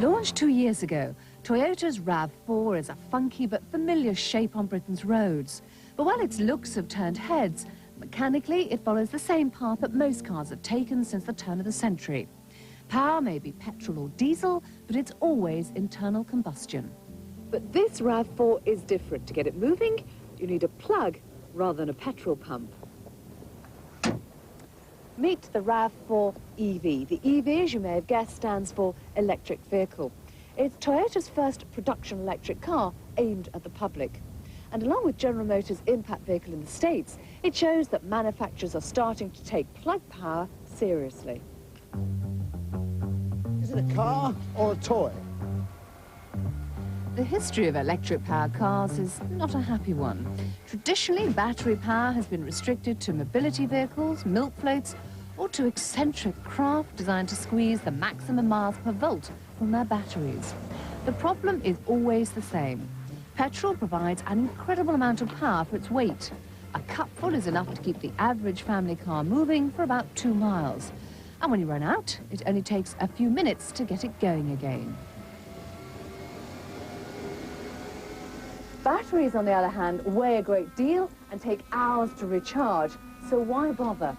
Launched 2 years ago, Toyota's RAV4 is a funky but familiar shape on Britain's roads. But while its looks have turned heads, mechanically it follows the same path that most cars have taken since the turn of the century. Power may be petrol or diesel, but it's always internal combustion. But this RAV4 is different. To get it moving, you need a plug rather than a petrol pump. Meet the RAV4 EV. The EV, as you may have guessed, stands for electric vehicle. It's Toyota's first production electric car aimed at the public. And along with General Motors' impact vehicle in the States, it shows that manufacturers are starting to take plug power seriously. Is it a car or a toy? The history of electric-powered cars is not a happy one. Traditionally, battery power has been restricted to mobility vehicles, milk floats, or to eccentric craft designed to squeeze the maximum miles per volt from their batteries. The problem is always the same. Petrol provides an incredible amount of power for its weight. A cupful is enough to keep the average family car moving for about 2 miles. And when you run out, it only takes a few minutes to get it going again. Batteries, on the other hand, weigh a great deal and take hours to recharge, so why bother?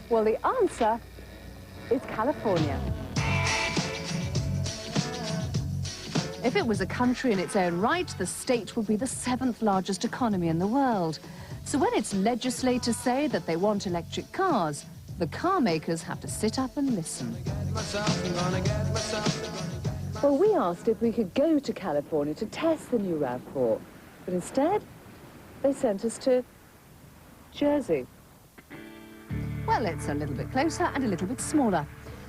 Well, the answer is California. If it was a country in its own right, the state would be the 7th largest economy in the world. So when its legislators say that they want electric cars, the car makers have to sit up and listen. Well, we asked if we could go to California to test the new RAV4, but instead, they sent us to Jersey. Well, it's a little bit closer and a little bit smaller.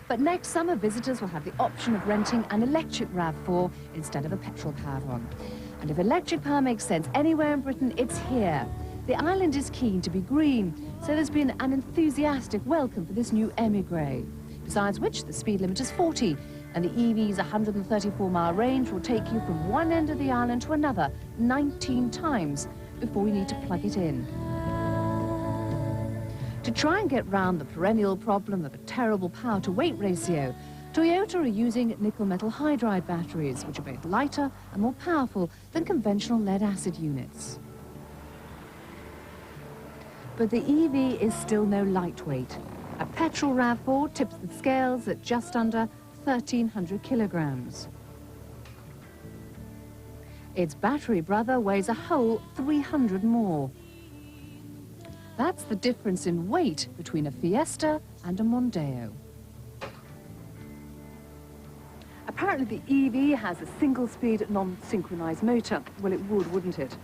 But next summer, visitors will have the option of renting an electric RAV4 instead of a petrol-powered one. And if electric power makes sense anywhere in Britain, it's here. The island is keen to be green, so there's been an enthusiastic welcome for this new émigré. Besides which, the speed limit is 40, and the EV's 134-mile range will take you from one end of the island to another 19 times before we need to plug it in. To try and get round the perennial problem of a terrible power-to-weight ratio, Toyota are using nickel-metal hydride batteries, which are both lighter and more powerful than conventional lead-acid units. But the EV is still no lightweight. A petrol RAV4 tips the scales at just under 1,300 kilograms. Its battery brother weighs a whole 300 more. That's the difference in weight between a Fiesta and a Mondeo. Apparently the EV has a single-speed, non-synchronized motor. Well, it would, wouldn't it?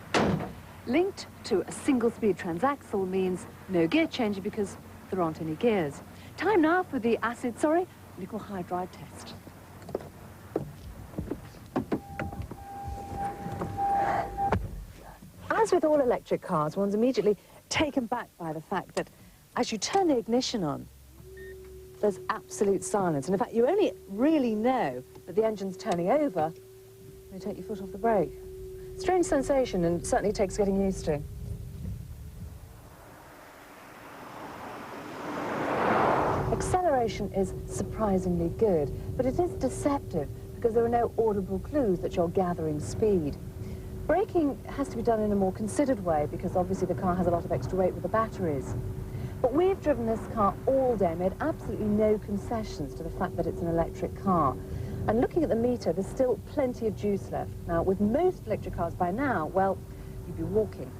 Linked to a single-speed transaxle means no gear changing because there aren't any gears. Time now for the nickel hydride test. As with all electric cars, one's immediately taken back by the fact that as you turn the ignition on, there's absolute silence. And in fact, you only really know that the engine's turning over when you take your foot off the brake. Strange sensation, and certainly takes getting used to. Acceleration is surprisingly good, but it is deceptive because there are no audible clues that you're gathering speed. Braking has to be done in a more considered way because obviously the car has a lot of extra weight with the batteries. But we've driven this car all day, made absolutely no concessions to the fact that it's an electric car. And looking at the meter, there's still plenty of juice left. Now, with most electric cars by now, well, you'd be walking.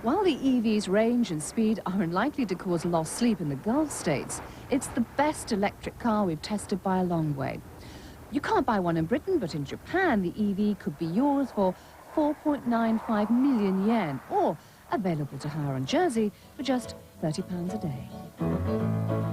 While the EV's range and speed are unlikely to cause lost sleep in the Gulf states, it's the best electric car we've tested by a long way. You can't buy one in Britain, but in Japan, the EV could be yours for 4.95 million yen, or available to hire in Jersey for just £30 a day.